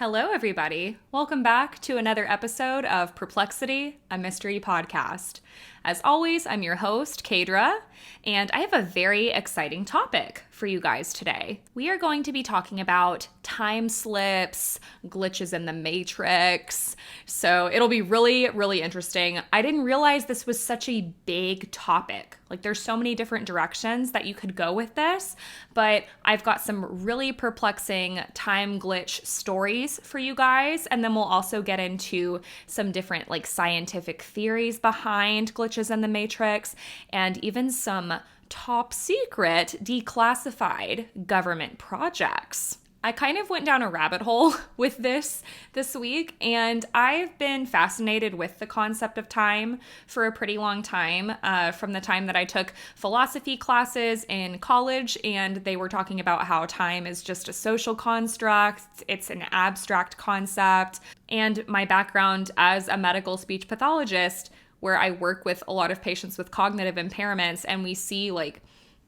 Hello, everybody. Welcome back to another episode of Perplexity, a mystery podcast. As always, I'm your host, Kadra, and I have a very exciting topic for you guys today. We are going to be talking about time slips, glitches in the Matrix, so it'll be really, really interesting. I didn't realize this was such a big topic. There's so many different directions that you could go with this, but I've got some really perplexing time glitch stories for you guys, and then we'll also get into some different scientific theories behind glitches in the Matrix, and even some top secret declassified government projects. I kind of went down a rabbit hole with this week, and I've been fascinated with the concept of time for a pretty long time, from the time that I took philosophy classes in college, and they were talking about how time is just a social construct, it's an abstract concept, and my background as a medical speech pathologist, where I work with a lot of patients with cognitive impairments, and we see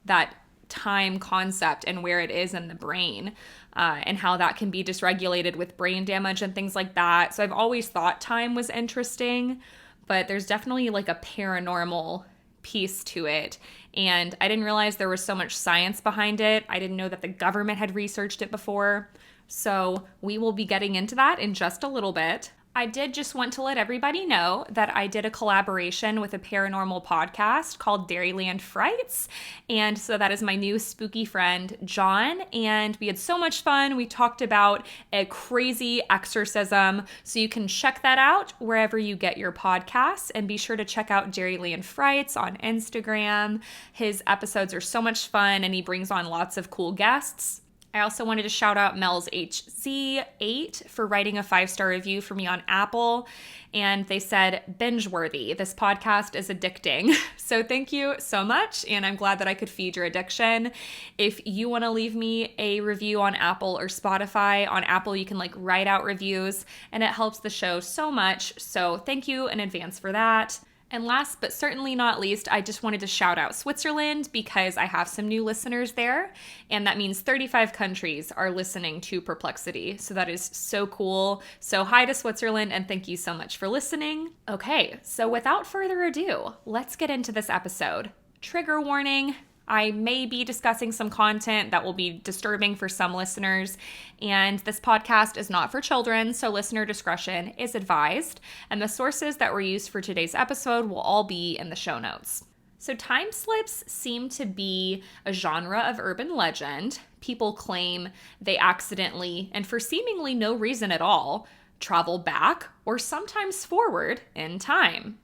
that time concept and where it is in the brain, and how that can be dysregulated with brain damage and things like that. So I've always thought time was interesting, but there's definitely a paranormal piece to it. And I didn't realize there was so much science behind it. I didn't know that the government had researched it before. So we will be getting into that in just a little bit. I did just want to let everybody know that I did a collaboration with a paranormal podcast called Dairyland Frights. And so that is my new spooky friend, John. And we had so much fun. We talked about a crazy exorcism. So you can check that out wherever you get your podcasts. And be sure to check out Dairyland Frights on Instagram. His episodes are so much fun, and he brings on lots of cool guests. I also wanted to shout out Mel's HZ8 for writing a 5-star review for me on Apple. And they said, binge-worthy. This podcast is addicting. So thank you so much. And I'm glad that I could feed your addiction. If you want to leave me a review on Apple or Spotify, on Apple, you can write out reviews, and it helps the show so much. So thank you in advance for that. And last but certainly not least, I just wanted to shout out Switzerland because I have some new listeners there, and that means 35 countries are listening to Perplexity. So that is so cool. So hi to Switzerland, and thank you so much for listening. Okay, so without further ado, let's get into this episode. Trigger warning. I may be discussing some content that will be disturbing for some listeners, and this podcast is not for children, so listener discretion is advised, and the sources that were used for today's episode will all be in the show notes. So time slips seem to be a genre of urban legend. People claim they accidentally, and for seemingly no reason at all, travel back or sometimes forward in time.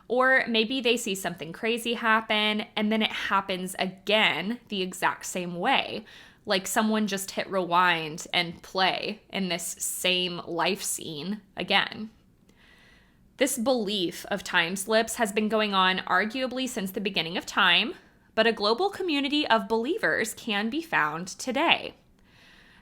Or maybe they see something crazy happen and then it happens again the exact same way. Like someone just hit rewind and play in this same life scene again. This belief of time slips has been going on arguably since the beginning of time, but a global community of believers can be found today.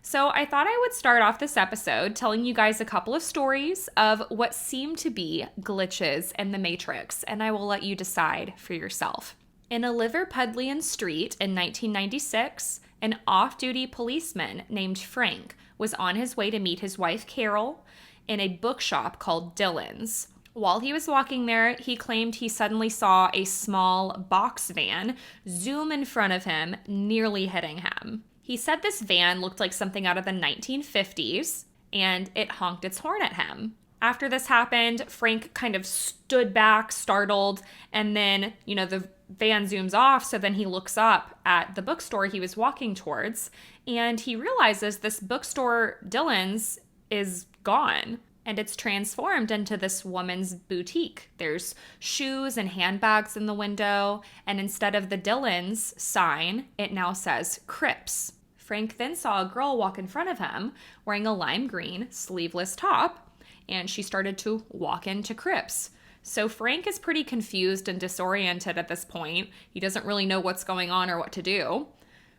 So I thought I would start off this episode telling you guys a couple of stories of what seem to be glitches in the Matrix, and I will let you decide for yourself. In a Liverpudlian street in 1996, an off-duty policeman named Frank was on his way to meet his wife Carol in a bookshop called Dylan's. While he was walking there, he claimed he suddenly saw a small box van zoom in front of him, nearly hitting him. He said this van looked like something out of the 1950s, and it honked its horn at him. After this happened, Frank kind of stood back, startled, and then, the van zooms off, so then he looks up at the bookstore he was walking towards, and he realizes this bookstore, Dylan's, is gone. And it's transformed into this woman's boutique. There's shoes and handbags in the window, and instead of the Dylan's sign, it now says Crips. Frank then saw a girl walk in front of him wearing a lime green sleeveless top, and she started to walk into Crips. So Frank is pretty confused and disoriented at this point. He doesn't really know what's going on or what to do.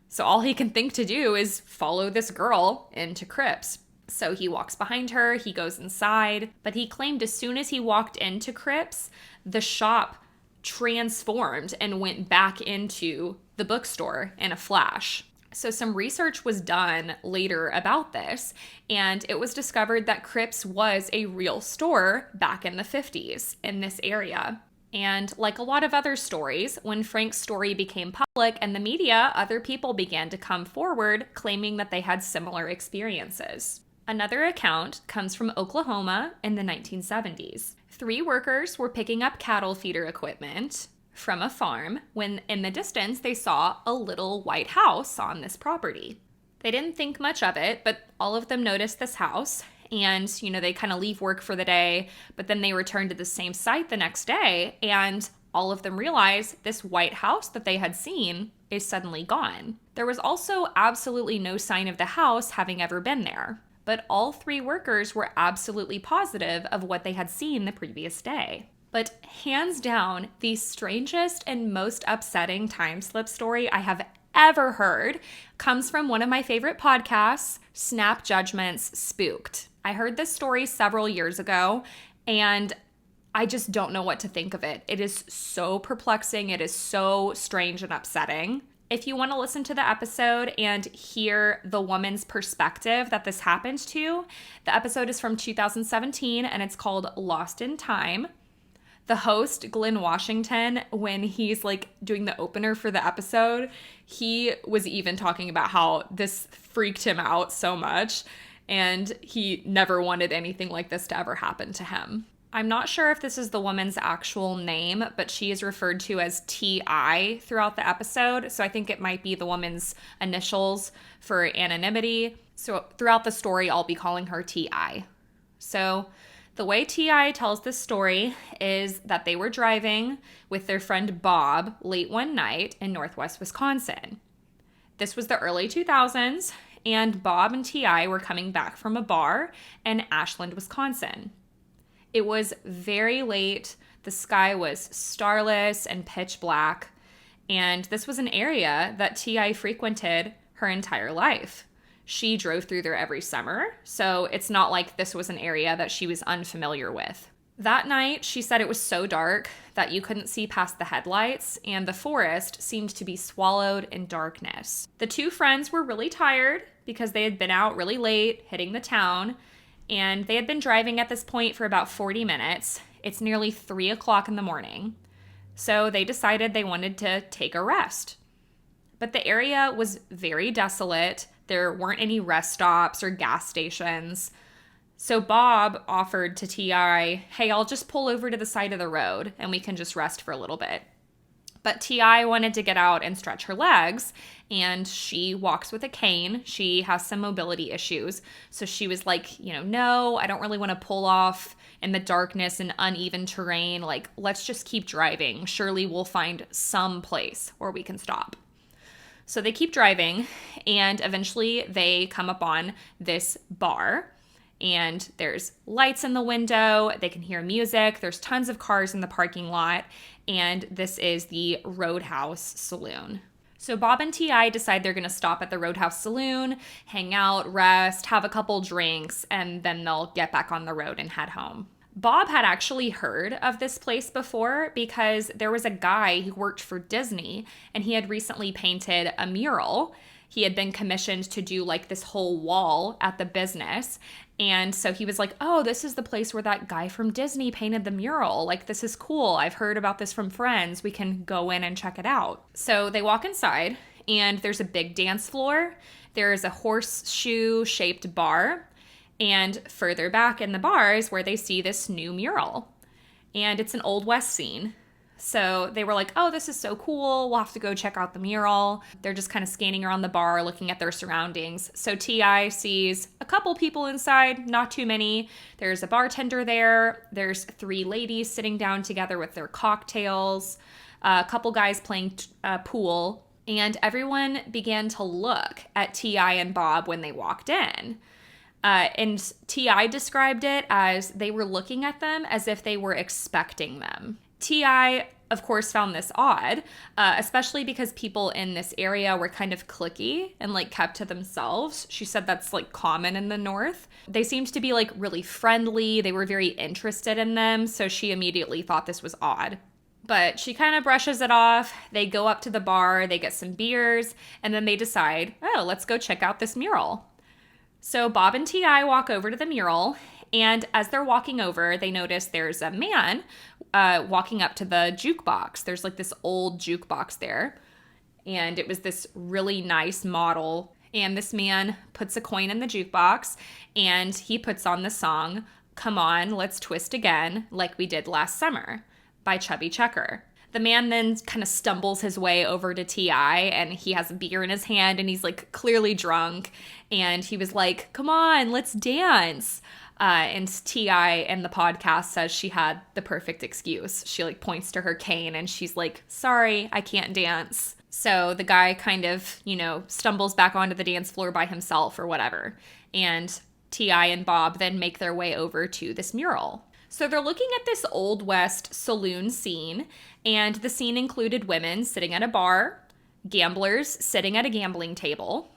So all he can think to do is follow this girl into Crips. So he walks behind her, he goes inside, but he claimed as soon as he walked into Crips, the shop transformed and went back into the bookstore in a flash. So some research was done later about this, and it was discovered that Cripps was a real store back in the 50s in this area. And like a lot of other stories, when Frank's story became public and the media, other people began to come forward claiming that they had similar experiences. Another account comes from Oklahoma in the 1970s. 3 workers were picking up cattle feeder equipment from a farm when in the distance they saw a little white house on this property. They didn't think much of it, but all of them noticed this house, and they kind of leave work for the day, but then they return to the same site the next day, and all of them realize this white house that they had seen is suddenly gone. There was also absolutely no sign of the house having ever been there, but all 3 workers were absolutely positive of what they had seen the previous day. But hands down, the strangest and most upsetting time slip story I have ever heard comes from one of my favorite podcasts, Snap Judgment's Spooked. I heard this story several years ago, and I just don't know what to think of it. It is so perplexing. It is so strange and upsetting. If you want to listen to the episode and hear the woman's perspective that this happened to, the episode is from 2017, and it's called Lost in Time. The host, Glenn Washington, when he's doing the opener for the episode, he was even talking about how this freaked him out so much, and he never wanted anything like this to ever happen to him. I'm not sure if this is the woman's actual name, but she is referred to as T.I. throughout the episode, so I think it might be the woman's initials for anonymity. So throughout the story, I'll be calling her T.I. So the way T.I. tells this story is that they were driving with their friend Bob late one night in northwest Wisconsin. This was the early 2000s, and Bob and T.I. were coming back from a bar in Ashland, Wisconsin. It was very late. The sky was starless and pitch black, and this was an area that T.I. frequented her entire life. She drove through there every summer, so it's not like this was an area that she was unfamiliar with. That night, she said it was so dark that you couldn't see past the headlights, and the forest seemed to be swallowed in darkness. The 2 friends were really tired because they had been out really late, hitting the town, and they had been driving at this point for about 40 minutes. It's nearly 3 o'clock in the morning, so they decided they wanted to take a rest. But the area was very desolate. There weren't any rest stops or gas stations. So Bob offered to T.I., hey, I'll just pull over to the side of the road and we can just rest for a little bit. But T.I. wanted to get out and stretch her legs, and she walks with a cane. She has some mobility issues. So she was like, no, I don't really want to pull off in the darkness and uneven terrain. Let's just keep driving. Surely we'll find some place where we can stop. So they keep driving, and eventually they come upon this bar, and there's lights in the window. They can hear music. There's tons of cars in the parking lot, and this is the Roadhouse Saloon. So Bob and T.I. decide they're going to stop at the Roadhouse Saloon, hang out, rest, have a couple drinks, and then they'll get back on the road and head home. Bob had actually heard of this place before because there was a guy who worked for Disney, and he had recently painted a mural. He had been commissioned to do this whole wall at the business. And so he was like, oh, this is the place where that guy from Disney painted the mural. This is cool. I've heard about this from friends. We can go in and check it out. So they walk inside, and there's a big dance floor. There is a horseshoe-shaped bar. And further back in the bar is where they see this new mural. And it's an Old West scene. So they were like, oh, this is so cool. We'll have to go check out the mural. They're just kind of scanning around the bar, looking at their surroundings. So T.I. sees a couple people inside, not too many. There's a bartender there. There's 3 ladies sitting down together with their cocktails. A couple guys playing pool. And everyone began to look at T.I. and Bob when they walked in. And T.I. described it as they were looking at them as if they were expecting them. T.I., of course, found this odd, especially because people in this area were kind of cliquey and kept to themselves. She said that's common in the North. They seemed to be really friendly. They were very interested in them. So she immediately thought this was odd. But she kind of brushes it off. They go up to the bar, they get some beers, and then they decide, oh, let's go check out this mural. So Bob and T.I. walk over to the mural, and as they're walking over, they notice there's a man walking up to the jukebox. There's like this old jukebox there, and it was this really nice model. And this man puts a coin in the jukebox, and he puts on the song, Come On, Let's Twist Again, like we did last summer, by Chubby Checker. The man then kind of stumbles his way over to T.I. and he has a beer in his hand and he's like clearly drunk. And he was like, come on, let's dance. And T.I. in the podcast says she had the perfect excuse. She like points to her cane and she's like, sorry, I can't dance. So the guy kind of, stumbles back onto the dance floor by himself or whatever. And T.I. and Bob then make their way over to this mural. So they're looking at this Old West saloon scene, and the scene included women sitting at a bar, gamblers sitting at a gambling table.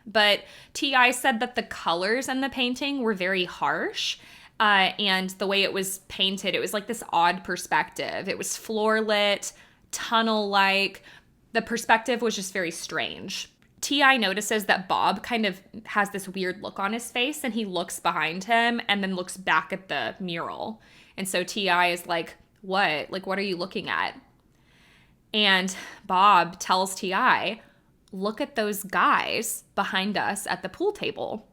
But T.I. said that the colors in the painting were very harsh, and the way it was painted, it was like this odd perspective. It was floor lit, tunnel-like. The perspective was just very strange. T.I. notices that Bob kind of has this weird look on his face, and he looks behind him and then looks back at the mural. And so T.I. is like, what? Like, what are you looking at? And Bob tells T.I., look at those guys behind us at the pool table.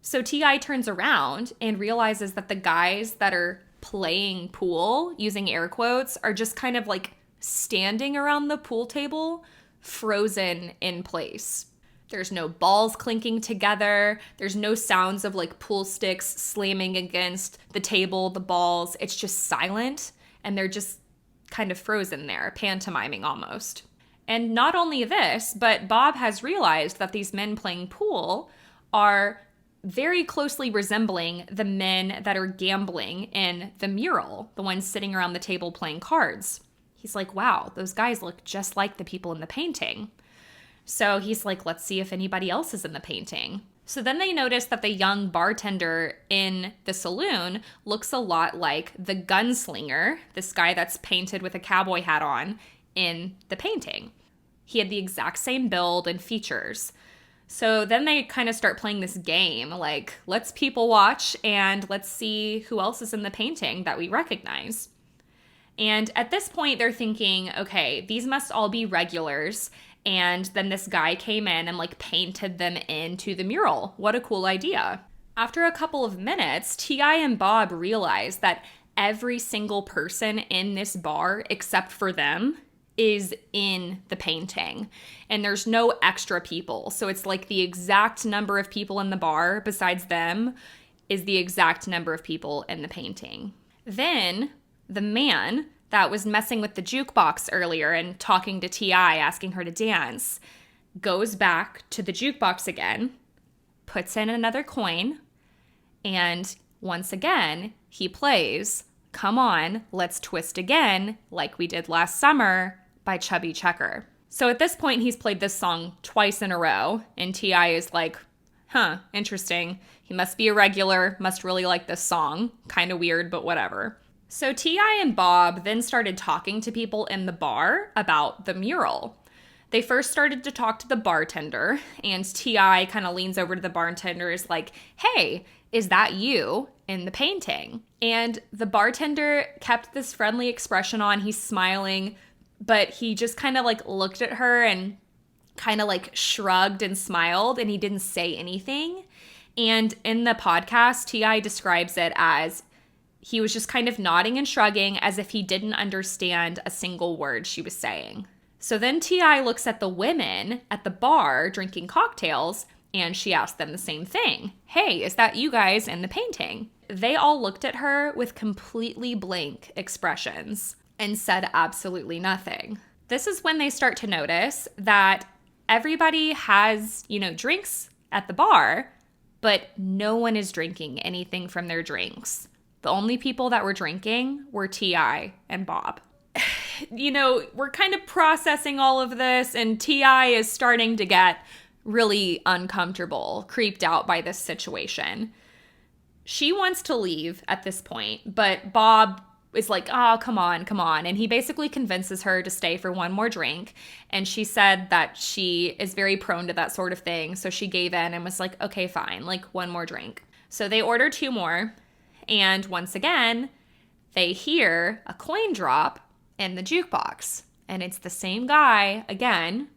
So T.I. turns around and realizes that the guys that are playing pool, using air quotes, are just kind of like standing around the pool table, frozen in place. There's no balls clinking together. There's no sounds of like pool sticks slamming against the table, the balls. It's just silent, and they're just kind of frozen there, pantomiming almost. And not only this, but Bob has realized that these men playing pool are very closely resembling the men that are gambling in the mural, the ones sitting around the table playing cards. He's like, wow, those guys look just like the people in the painting. So he's like, let's see if anybody else is in the painting. So then they notice that the young bartender in the saloon looks a lot like the gunslinger, this guy that's painted with a cowboy hat on in the painting. He had the exact same build and features. So then they kind of start playing this game, like, let's people watch and let's see who else is in the painting that we recognize. And at this point, they're thinking, okay, these must all be regulars. And then this guy came in and like painted them into the mural. What a cool idea. After a couple of minutes, T.I. and Bob realize that every single person in this bar, except for them, is in the painting. And there's no extra people. So it's like the exact number of people in the bar besides them is the exact number of people in the painting. Then the man that was messing with the jukebox earlier and talking to T.I., asking her to dance, goes back to the jukebox again, puts in another coin, and once again, he plays Come On, Let's Twist Again, like we did last summer, by Chubby Checker. So at this point, he's played this song twice in a row, and T.I. is like, huh, interesting. He must be a regular, must really like this song. Kind of weird, but whatever. So T.I. and Bob then started talking to people in the bar about the mural. They first started to talk to the bartender, and T.I. kind of leans over to the bartender, is like, hey, is that you in the painting? And the bartender kept this friendly expression on. He's smiling, but he just kind of like looked at her and kind of like shrugged and smiled, and he didn't say anything. And in the podcast, T.I. describes it as he was just kind of nodding and shrugging as if he didn't understand a single word she was saying. So then T.I. looks at the women at the bar drinking cocktails, and she asked them the same thing. Hey, is that you guys in the painting? They all looked at her with completely blank expressions and said absolutely nothing. This is when they start to notice that everybody has, drinks at the bar, but no one is drinking anything from their drinks. The only people that were drinking were T.I. and Bob. We're kind of processing all of this, and T.I. is starting to get really uncomfortable, creeped out by this situation. She wants to leave at this point, but Bob is like, oh, come on, come on. And he basically convinces her to stay for one more drink. And she said that she is very prone to that sort of thing. So she gave in and was like, okay, fine, like one more drink. So they order 2 more. And once again, they hear a coin drop in the jukebox. And it's the same guy again.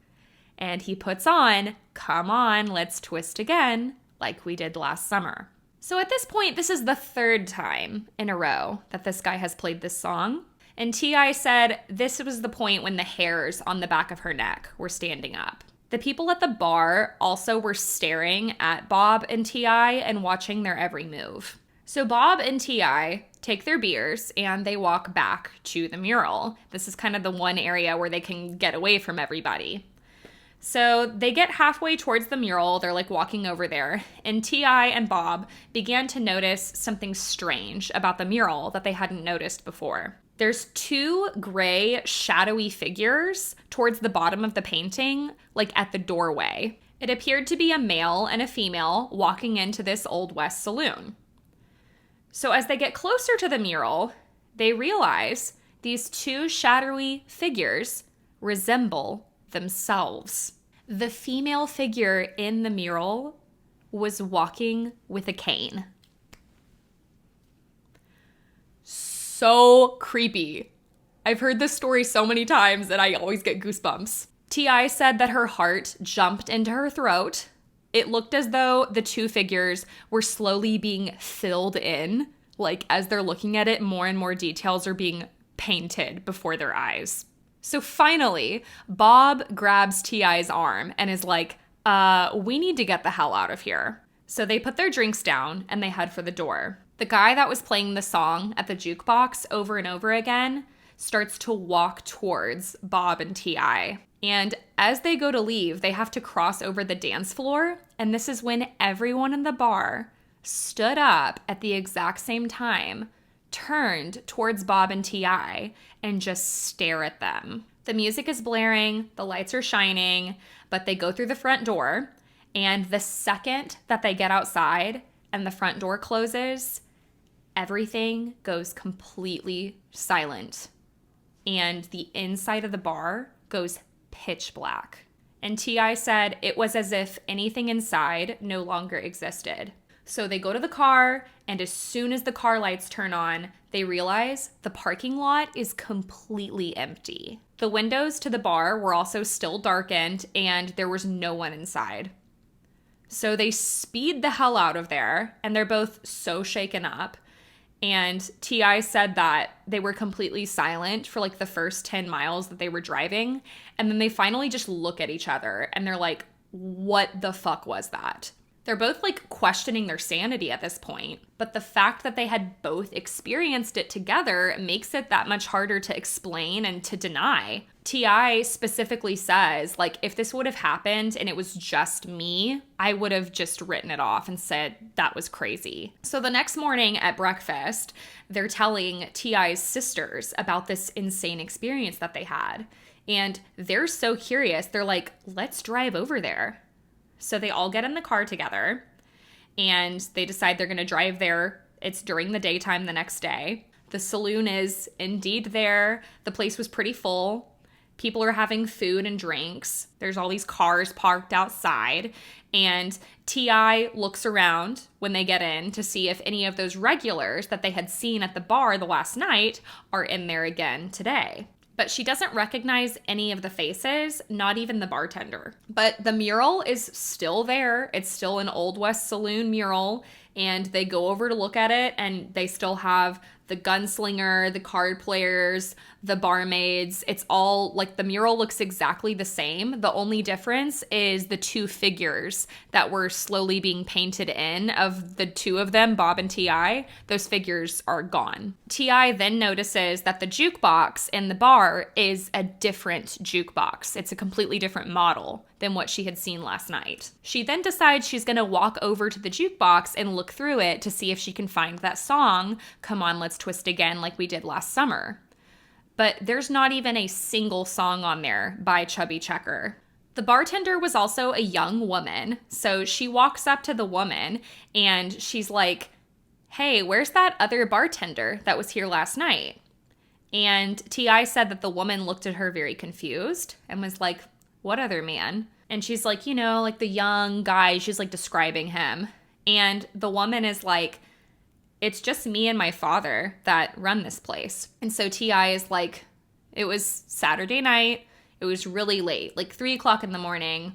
And he puts on, come on, let's twist again, like we did last summer. So at this point, this is the 3rd time in a row that this guy has played this song. And T.I. said this was the point when the hairs on the back of her neck were standing up. The people at the bar also were staring at Bob and T.I. and watching their every move. So Bob and T.I. take their beers and they walk back to the mural. This is kind of the one area where they can get away from everybody. So they get halfway towards the mural, they're like walking over there, and T.I. and Bob began to notice something strange about the mural that they hadn't noticed before. There's 2 gray, shadowy figures towards the bottom of the painting, like at the doorway. It appeared to be a male and a female walking into this Old West saloon. So as they get closer to the mural, they realize these 2 shadowy figures resemble themselves. The female figure in the mural was walking with a cane. So creepy. I've heard this story so many times and I always get goosebumps. T.I. said that her heart jumped into her throat. It looked as though the 2 figures were slowly being filled in, like as they're looking at it, more and more details are being painted before their eyes. So finally, Bob grabs T.I.'s arm and is like, we need to get the hell out of here. So they put their drinks down and they head for the door. The guy that was playing the song at the jukebox over and over again starts to walk towards Bob and T.I. And as they go to leave, they have to cross over the dance floor. And this is when everyone in the bar stood up at the exact same time, turned towards Bob and T.I. and just stare at them. The music is blaring, the lights are shining, but they go through the front door, and the second that they get outside and the front door closes, everything goes completely silent. And the inside of the bar goes pitch black. And T.I. said it was as if anything inside no longer existed. So they go to the car, and as soon as the car lights turn on, they realize the parking lot is completely empty. The windows to the bar were also still darkened, and there was no one inside. So they speed the hell out of there, and they're both so shaken up. And T.I. said that they were completely silent for like the first 10 miles that they were driving, and then they finally just look at each other, and they're like, what the fuck was that? They're both like questioning their sanity at this point, but the fact that they had both experienced it together makes it that much harder to explain and to deny. T.I. specifically says, like, if this would have happened and it was just me, I would have just written it off and said that was crazy. So the next morning at breakfast, they're telling T.I.'s sisters about this insane experience that they had. And they're so curious. They're like, let's drive over there. So they all get in the car together and they decide they're going to drive there. It's during the daytime the next day. The saloon is indeed there. The place was pretty full. People are having food and drinks. There's all these cars parked outside. And T.I. looks around when they get in to see if any of those regulars that they had seen at the bar the last night are in there again today. But she doesn't recognize any of the faces, not even the bartender. But the mural is still there. It's still an Old West saloon mural. And they go over to look at it, and they still have the gunslinger, the card players, the barmaids. It's all like the mural looks exactly the same. The only difference is the 2 figures that were slowly being painted in of the 2 of them, Bob and T.I. Those figures are gone. T.I. then notices that the jukebox in the bar is a different jukebox. It's a completely different model than what she had seen last night. She then decides she's going to walk over to the jukebox and look through it to see if she can find that song, Come On, Let's Twist Again, like we did last summer. But there's not even a single song on there by Chubby Checker. The bartender was also a young woman, so she walks up to the woman and she's like, hey, where's that other bartender that was here last night? And T.I. said that the woman looked at her very confused and was like, what other man? And she's like, like the young guy, she's like describing him. And the woman is like, it's just me and my father that run this place. And so T.I. is like, it was Saturday night. It was really late, like 3 o'clock in the morning,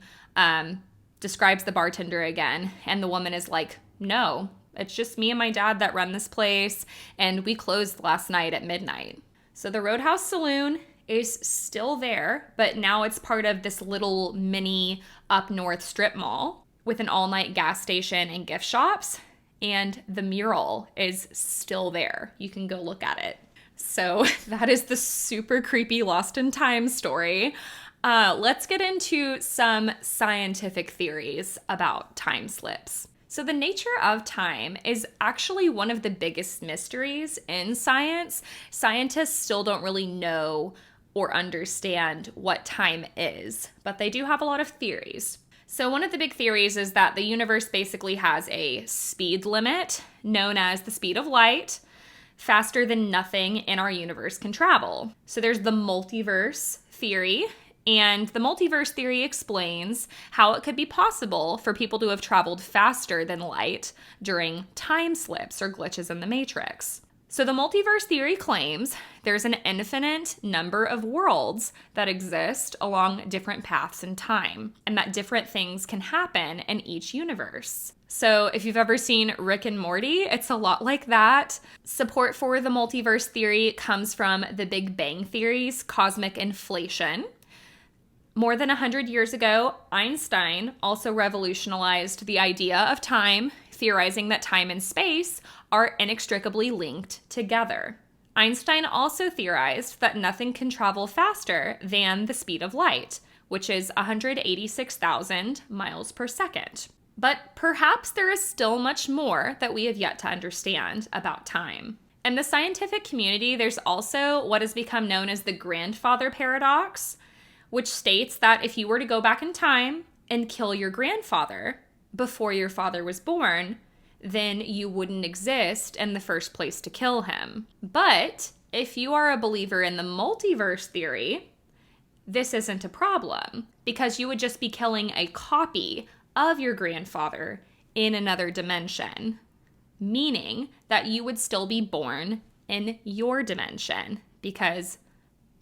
describes the bartender again. And the woman is like, no, it's just me and my dad that run this place. And we closed last night at midnight. So the Roadhouse Saloon is still there, but now it's part of this little mini up north strip mall with an all-night gas station and gift shops. And the mural is still there. You can go look at it. So that is the super creepy Lost in Time story. Let's get into some scientific theories about time slips. So the nature of time is actually one of the biggest mysteries in science. Scientists still don't really know or understand what time is, but they do have a lot of theories. So one of the big theories is that the universe basically has a speed limit known as the speed of light, faster than nothing in our universe can travel. So there's the multiverse theory, and the multiverse theory explains how it could be possible for people to have traveled faster than light during time slips or glitches in the matrix. So the multiverse theory claims there's an infinite number of worlds that exist along different paths in time, and that different things can happen in each universe. So if you've ever seen Rick and Morty, it's a lot like that. Support for the multiverse theory comes from the Big Bang Theory's cosmic inflation. More than 100 years ago, Einstein also revolutionized the idea of time, theorizing that time and space are inextricably linked together. Einstein also theorized that nothing can travel faster than the speed of light, which is 186,000 miles per second. But perhaps there is still much more that we have yet to understand about time. In the scientific community, there's also what has become known as the grandfather paradox, which states that if you were to go back in time and kill your grandfather before your father was born, then you wouldn't exist in the first place to kill him. But if you are a believer in the multiverse theory, this isn't a problem because you would just be killing a copy of your grandfather in another dimension, meaning that you would still be born in your dimension because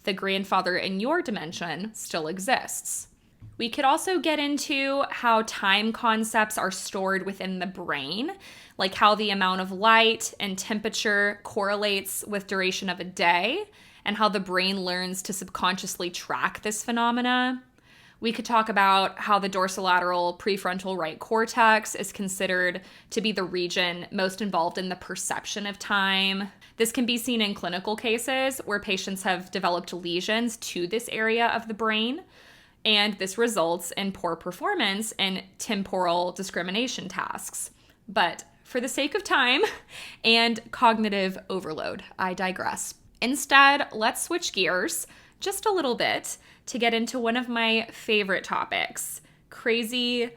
the grandfather in your dimension still exists. We could also get into how time concepts are stored within the brain, like how the amount of light and temperature correlates with duration of a day, and how the brain learns to subconsciously track this phenomena. We could talk about how the dorsolateral prefrontal right cortex is considered to be the region most involved in the perception of time. This can be seen in clinical cases where patients have developed lesions to this area of the brain, and this results in poor performance in temporal discrimination tasks. But for the sake of time and cognitive overload, I digress. Instead, let's switch gears just a little bit to get into one of my favorite topics, crazy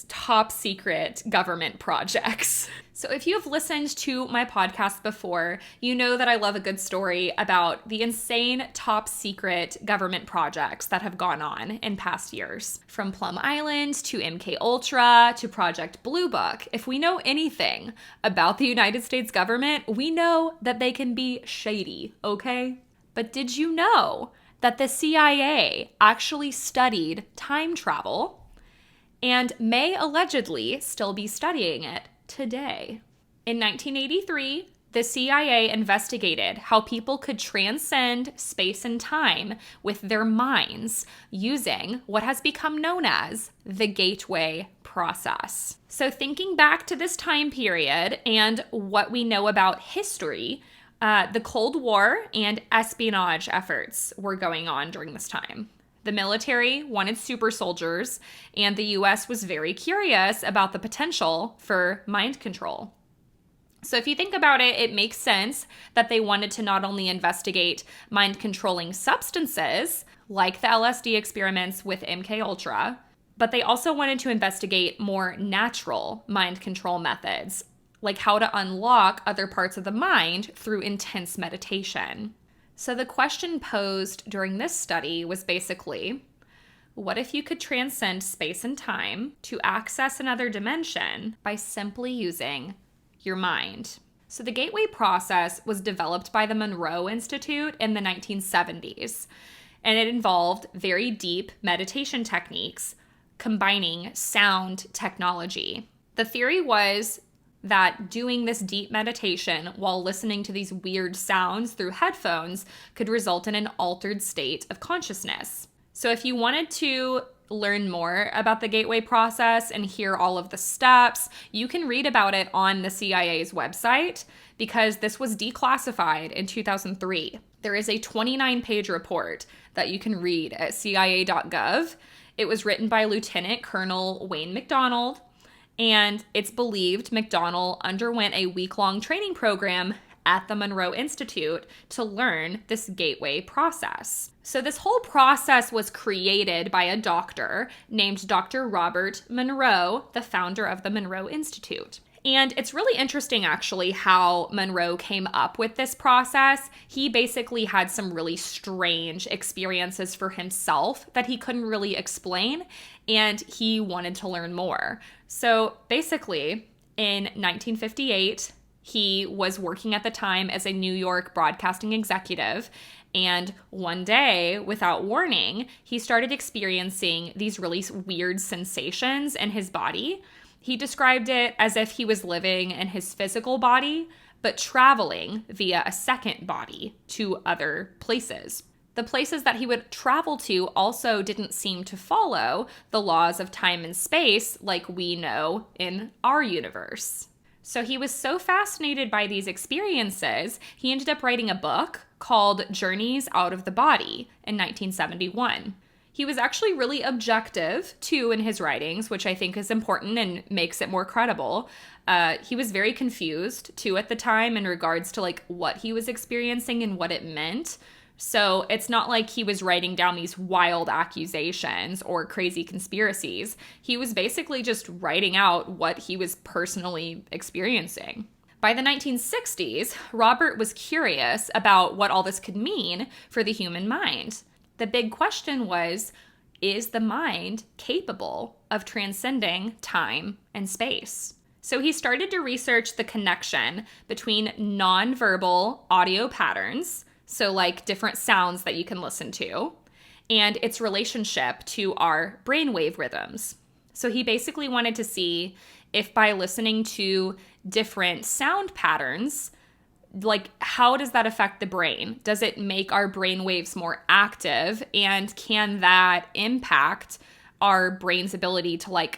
top secret government projects. So if you have listened to my podcast before, you know that I love a good story about the insane top secret government projects that have gone on in past years. From Plum Island to MK Ultra to Project Blue Book. If we know anything about the United States government, we know that they can be shady, okay? But did you know that the CIA actually studied time travel and may allegedly still be studying it today? In 1983, the CIA investigated how people could transcend space and time with their minds using what has become known as the gateway process. So thinking back to this time period and what we know about history, the Cold War and espionage efforts were going on during this time. The military wanted super soldiers, and the US was very curious about the potential for mind control. So if you think about it, it makes sense that they wanted to not only investigate mind-controlling substances, like the LSD experiments with MK Ultra, but they also wanted to investigate more natural mind control methods, like how to unlock other parts of the mind through intense meditation. So the question posed during this study was basically, what if you could transcend space and time to access another dimension by simply using your mind? So the gateway process was developed by the Monroe Institute in the 1970s, and it involved very deep meditation techniques combining sound technology. The theory was that doing this deep meditation while listening to these weird sounds through headphones could result in an altered state of consciousness. So if you wanted to learn more about the gateway process and hear all of the steps, you can read about it on the CIA's website because this was declassified in 2003. There is a 29-page report that you can read at cia.gov. It was written by Lieutenant Colonel Wayne McDonald, and it's believed McDonald underwent a week-long training program at the Monroe Institute to learn this gateway process. So this whole process was created by a doctor named Dr. Robert Monroe, the founder of the Monroe Institute. And it's really interesting, actually, how Monroe came up with this process. He basically had some really strange experiences for himself that he couldn't really explain, and he wanted to learn more. So basically, in 1958, he was working at the time as a New York broadcasting executive, and one day, without warning, he started experiencing these really weird sensations in his body. He described it as if he was living in his physical body, but traveling via a second body to other places. The places that he would travel to also didn't seem to follow the laws of time and space like we know in our universe. So he was so fascinated by these experiences, he ended up writing a book called Journeys Out of the Body in 1971. He was actually really objective, too, in his writings, which I think is important and makes it more credible. He was very confused, too, at the time in regards to, what he was experiencing and what it meant. So it's not like he was writing down these wild accusations or crazy conspiracies. He was basically just writing out what he was personally experiencing. By the 1960s, Robert was curious about what all this could mean for the human mind. The big question was, is the mind capable of transcending time and space? So he started to research the connection between nonverbal audio patterns, so different sounds that you can listen to, and its relationship to our brainwave rhythms. So he basically wanted to see if by listening to different sound patterns, how does that affect the brain? Does it make our brain waves more active? And can that impact our brain's ability to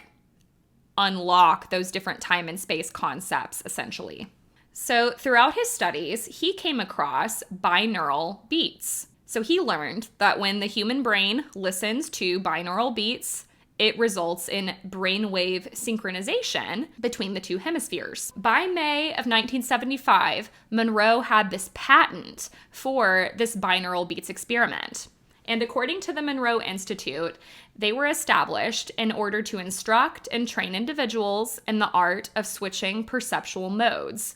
unlock those different time and space concepts, essentially? So throughout his studies, he came across binaural beats. So he learned that when the human brain listens to binaural beats, it results in brainwave synchronization between the two hemispheres. By May of 1975, Monroe had this patent for this binaural beats experiment. And according to the Monroe Institute, they were established in order to instruct and train individuals in the art of switching perceptual modes,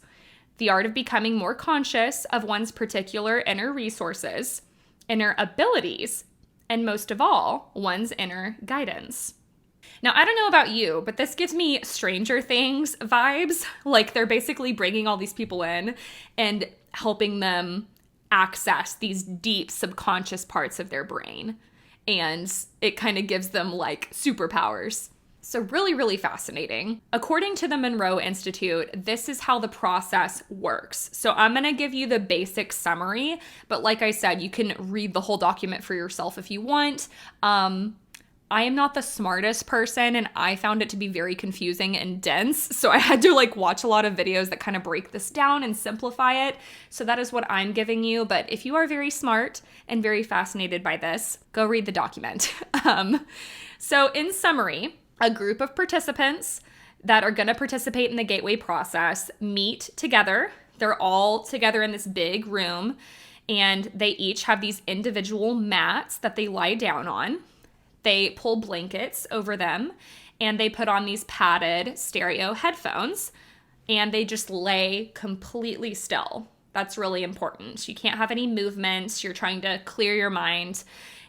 the art of becoming more conscious of one's particular inner resources, inner abilities, and most of all, one's inner guidance. Now, I don't know about you, but this gives me Stranger Things vibes. They're basically bringing all these people in and helping them access these deep subconscious parts of their brain. And it kind of gives them superpowers. So really, really fascinating. According to the Monroe Institute, this is how the process works. So I'm going to give you the basic summary, but like I said, you can read the whole document for yourself if you want. I am not the smartest person, and I found it to be very confusing and dense. So I had to watch a lot of videos that kind of break this down and simplify it. So that is what I'm giving you. But if you are very smart and very fascinated by this, go read the document. So in summary, a group of participants that are going to participate in the gateway process meet together. They're all together in this big room, and they each have these individual mats that they lie down on. They pull blankets over them, and they put on these padded stereo headphones, and they just lay completely still. That's really important. You can't have any movements. You're trying to clear your mind,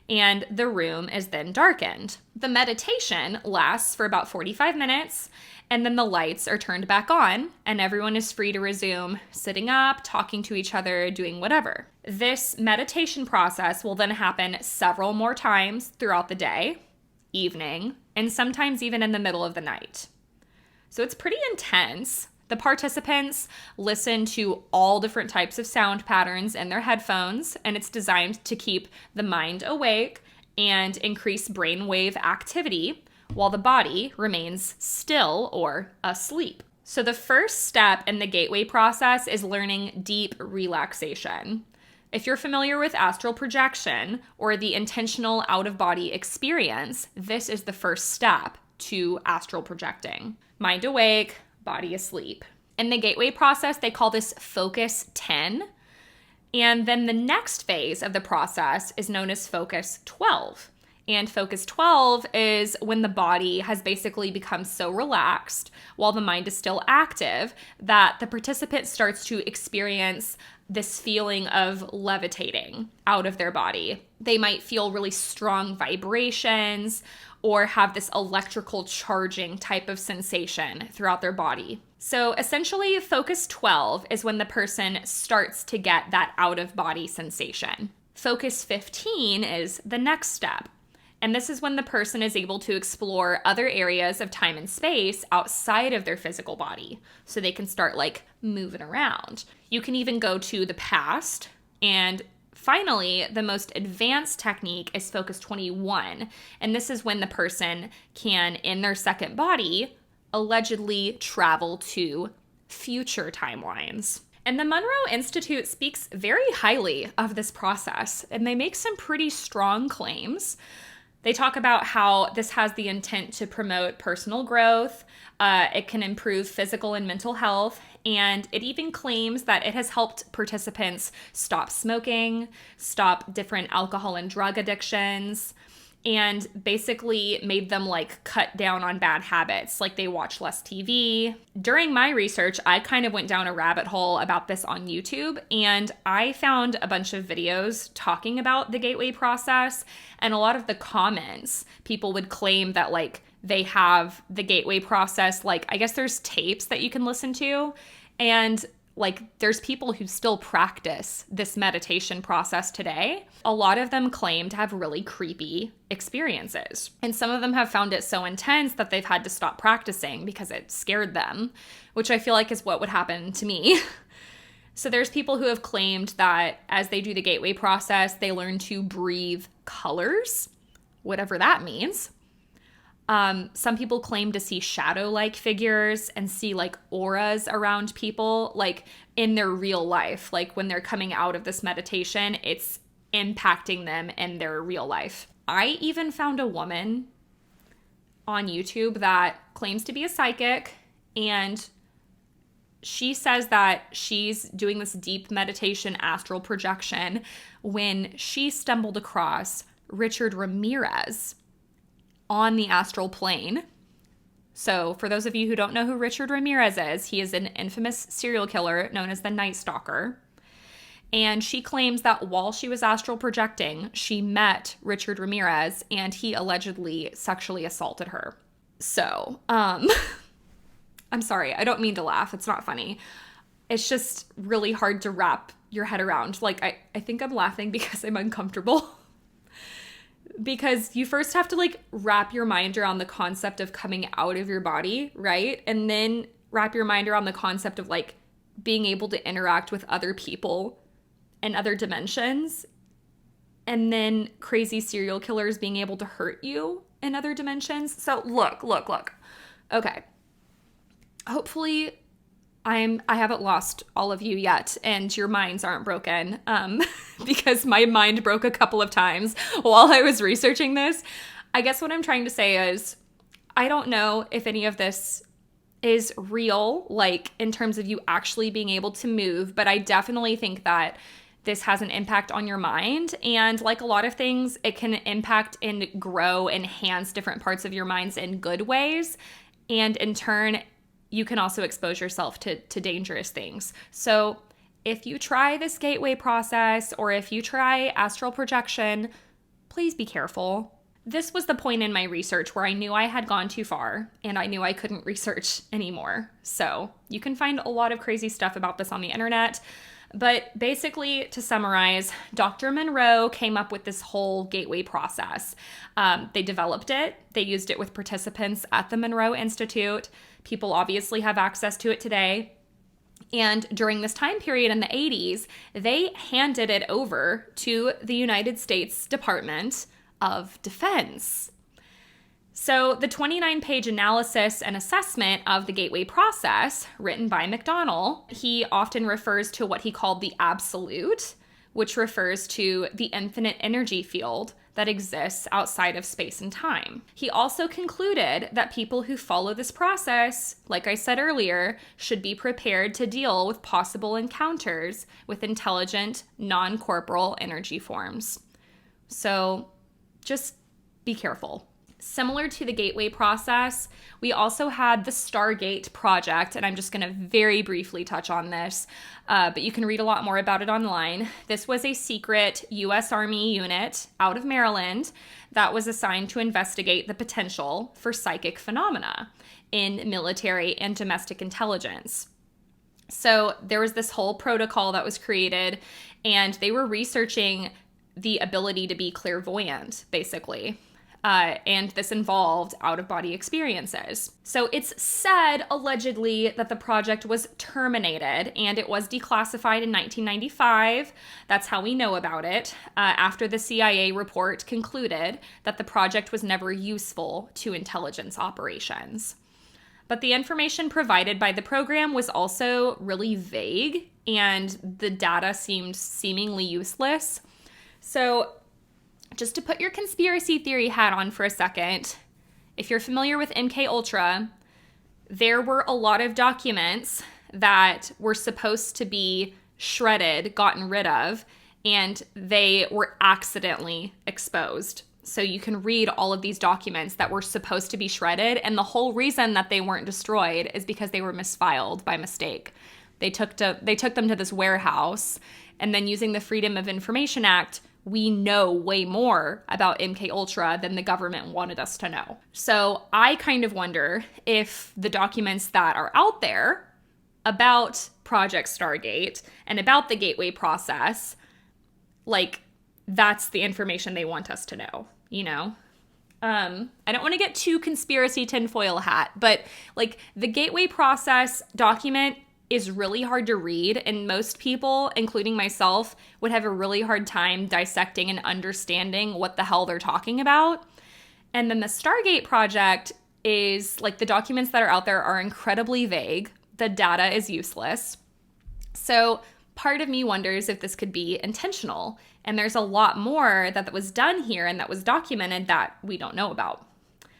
and the room is then darkened. The meditation lasts for about 45 minutes, and then the lights are turned back on, and everyone is free to resume sitting up, talking to each other, doing whatever. This meditation process will then happen several more times throughout the day, evening, and sometimes even in the middle of the night. So it's pretty intense. The participants listen to all different types of sound patterns in their headphones, and it's designed to keep the mind awake and increase brainwave activity while the body remains still or asleep. So the first step in the gateway process is learning deep relaxation. If you're familiar with astral projection or the intentional out-of-body experience, this is the first step to astral projecting. Mind awake, body asleep. In the gateway process, they call this Focus 10. And then the next phase of the process is known as Focus 12. And Focus 12 is when the body has basically become so relaxed while the mind is still active that the participant starts to experience this feeling of levitating out of their body. They might feel really strong vibrations or have this electrical charging type of sensation throughout their body. So essentially, Focus 12 is when the person starts to get that out-of-body sensation. Focus 15 is the next step. And this is when the person is able to explore other areas of time and space outside of their physical body. So they can start moving around. You can even go to the past. And finally, the most advanced technique is Focus 21. And this is when the person can, in their second body, allegedly travel to future timelines. And the Monroe Institute speaks very highly of this process, and they make some pretty strong claims. They talk about how this has the intent to promote personal growth, it can improve physical and mental health, and it even claims that it has helped participants stop smoking, stop different alcohol and drug addictions, and basically made them cut down on bad habits, like they watch less TV. During my research, I kind of went down a rabbit hole about this on YouTube, and I found a bunch of videos talking about the gateway process, and a lot of the comments, people would claim that they have the gateway process, I guess there's tapes that you can listen to, and there's people who still practice this meditation process today. A lot of them claim to have really creepy experiences. And some of them have found it so intense that they've had to stop practicing because it scared them, which I feel like is what would happen to me. So there's people who have claimed that as they do the gateway process, they learn to breathe colors, whatever that means. Some people claim to see shadow-like figures and see auras around people, in their real life. When they're coming out of this meditation, it's impacting them in their real life. I even found a woman on YouTube that claims to be a psychic, and she says that she's doing this deep meditation astral projection when she stumbled across Richard Ramirez on the astral plane. So for those of you who don't know who Richard Ramirez is, he is an infamous serial killer known as the Night Stalker. And she claims that while she was astral projecting, she met Richard Ramirez and he allegedly sexually assaulted her. So, I'm sorry, I don't mean to laugh. It's not funny. It's just really hard to wrap your head around. I think I'm laughing because I'm uncomfortable. Because you first have to wrap your mind around the concept of coming out of your body, right? And then wrap your mind around the concept of being able to interact with other people and other dimensions. And then crazy serial killers being able to hurt you in other dimensions. So look. Okay. Hopefully I haven't lost all of you yet and your minds aren't broken, because my mind broke a couple of times while I was researching this. I guess what I'm trying to say is I don't know if any of this is real, in terms of you actually being able to move, but I definitely think that this has an impact on your mind. And like a lot of things, it can impact and grow, enhance different parts of your minds in good ways. And in turn, you can also expose yourself to dangerous things. So if you try this gateway process or if you try astral projection, please be careful. This was the point in my research where I knew I had gone too far and I knew I couldn't research anymore. So you can find a lot of crazy stuff about this on the internet. But basically, to summarize, Dr. Monroe came up with this whole gateway process. They developed it. They used it with participants at the Monroe Institute. People obviously have access to it today. And during this time period in the 80s, they handed it over to the United States Department of Defense. So the 29-page analysis and assessment of the gateway process, written by McDonnell, he often refers to what he called the absolute, which refers to the infinite energy field that exists outside of space and time. He also concluded that people who follow this process, like I said earlier, should be prepared to deal with possible encounters with intelligent, non-corporeal energy forms. So just be careful. Similar to the gateway process, we also had the Stargate project, and I'm just going to very briefly touch on this, but you can read a lot more about it online. This was a secret U.S. Army unit out of Maryland that was assigned to investigate the potential for psychic phenomena in military and domestic intelligence. So there was this whole protocol that was created, and they were researching the ability to be clairvoyant, basically. And this involved out-of-body experiences. So it's said, allegedly, that the project was terminated, and it was declassified in 1995. That's how we know about it, after the CIA report concluded that the project was never useful to intelligence operations. But the information provided by the program was also really vague, and the data seemed seemingly useless. So just to put your conspiracy theory hat on for a second, if you're familiar with MK Ultra, there were a lot of documents that were supposed to be shredded, gotten rid of, and they were accidentally exposed. So you can read all of these documents that were supposed to be shredded, and the whole reason that they weren't destroyed is because they were misfiled by mistake. They took them to this warehouse, and then using the Freedom of Information Act, we know way more about MK Ultra than the government wanted us to know. So I kind of wonder if the documents that are out there about Project Stargate and about the gateway process, like, that's the information they want us to know, you know? I don't want to get too conspiracy tinfoil hat, but like the gateway process document is really hard to read, and most people, including myself, would have a really hard time dissecting and understanding what the hell they're talking about. And then the Stargate project is, like, the documents that are out there are incredibly vague. The data is useless. So part of me wonders if this could be intentional, and there's a lot more that was done here and that was documented that we don't know about.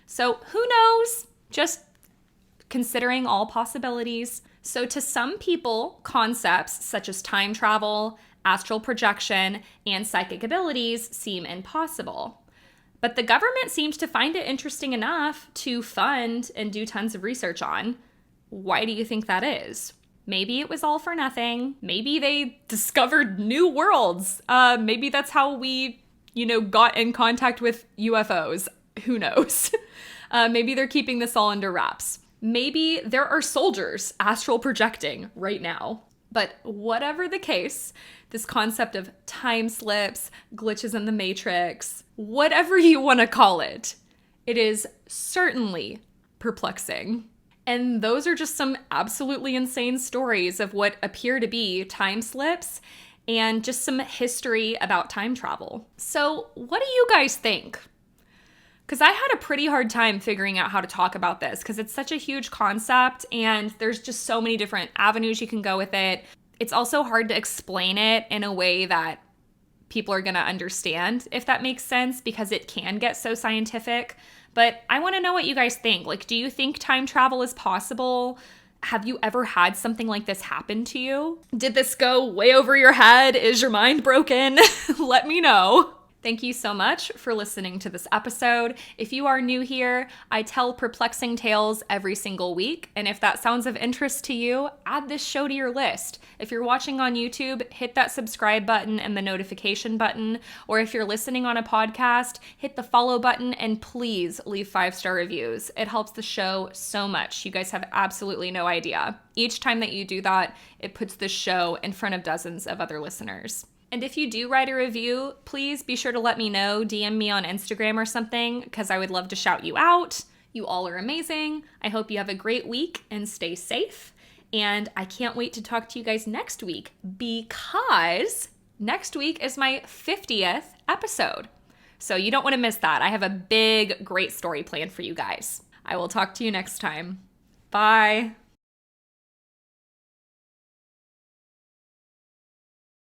So who knows? Just considering all possibilities. So to some people, concepts such as time travel, astral projection, and psychic abilities seem impossible. But the government seems to find it interesting enough to fund and do tons of research on. Why do you think that is? Maybe it was all for nothing. Maybe they discovered new worlds. Maybe that's how we, got in contact with UFOs. Who knows? Maybe they're keeping this all under wraps. Maybe there are soldiers astral projecting right now. But whatever the case, this concept of time slips, glitches in the matrix, whatever you want to call it, it is certainly perplexing. And those are just some absolutely insane stories of what appear to be time slips and just some history about time travel. So what do you guys think? Because I had a pretty hard time figuring out how to talk about this because it's such a huge concept and there's just so many different avenues you can go with it. It's also hard to explain it in a way that people are going to understand, if that makes sense, because it can get so scientific. But I want to know what you guys think. Like, do you think time travel is possible? Have you ever had something like this happen to you? Did this go way over your head? Is your mind broken? Let me know. Thank you so much for listening to this episode. If you are new here, I tell perplexing tales every single week. And if that sounds of interest to you, add this show to your list. If you're watching on YouTube, hit that subscribe button and the notification button. Or if you're listening on a podcast, hit the follow button and please leave 5-star reviews. It helps the show so much. You guys have absolutely no idea. Each time that you do that, it puts the show in front of dozens of other listeners. And if you do write a review, please be sure to let me know, DM me on Instagram or something, because I would love to shout you out. You all are amazing. I hope you have a great week and stay safe. And I can't wait to talk to you guys next week, because next week is my 50th episode. So you don't want to miss that. I have a big, great story planned for you guys. I will talk to you next time. Bye.